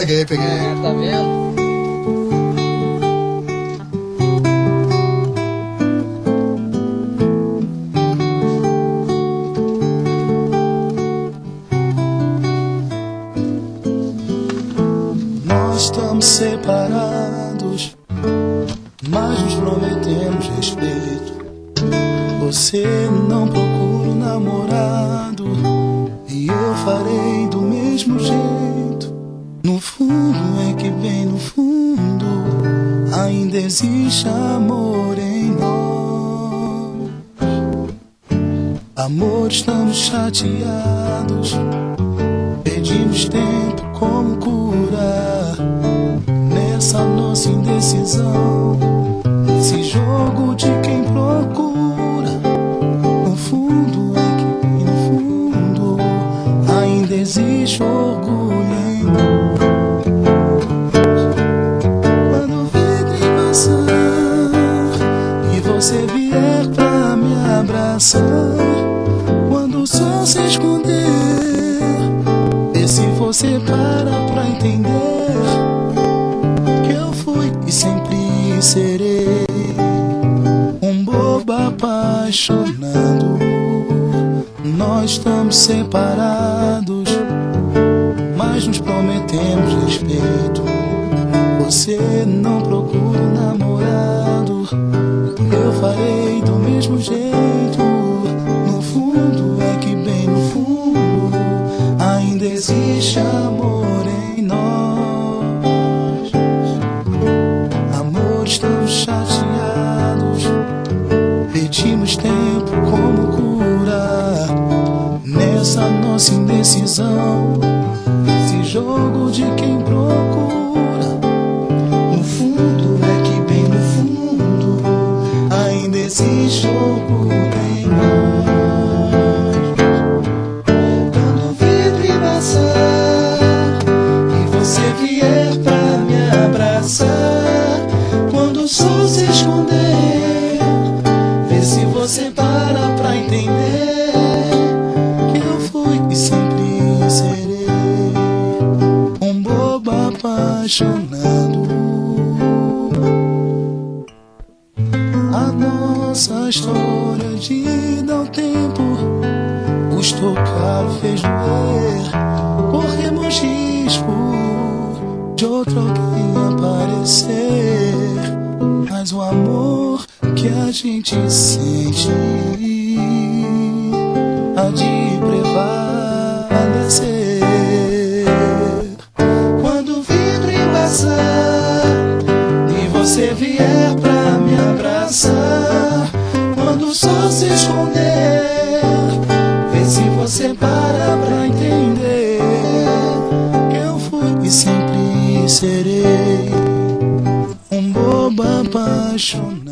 Peguei. Tá vendo? Nós estamos separados, mas nos prometemos respeito. Você não procura um namorado e eu farei do mesmo jeito. No fundo é que bem no fundo ainda existe amor em nós. Amor, estamos chateados, pedimos tempo como curar nessa nossa indecisão. Esse jogo de quem procura, no fundo é que bem no fundo ainda existe orgulho em nós. Quando o vidro passar e você vier pra me abraçar, quando o sol se esconder, vê se você para pra entender que eu fui e sempre serei um bobo apaixonado. Nós estamos separados, mas nos prometemos respeito. Você não procura um namorado, eu farei do mesmo jeito. No fundo é que bem no fundo ainda existe amor em nós. Amor, estamos chateados, pedimos tempo como curar nessa nossa indecisão. Esse jogo de quem procura, no fundo é que bem no fundo ainda existe orgulho em nós. Quando o vidro passar e você vier pra me abraçar, quando o sol se esconder, vê se você para pra entender que eu fui e sempre serei um bobo apaixonado. A nossa história de dar o tempo custou caro, fez doer. Corremos risco de outro alguém aparecer, mas o amor que a gente sente há de prevalecer. Quando o vidro embaçar e você vier pra me abraçar, quando o sol se esconder, vê se você para pra entender que eu fui e sempre serei um bobo apaixonado.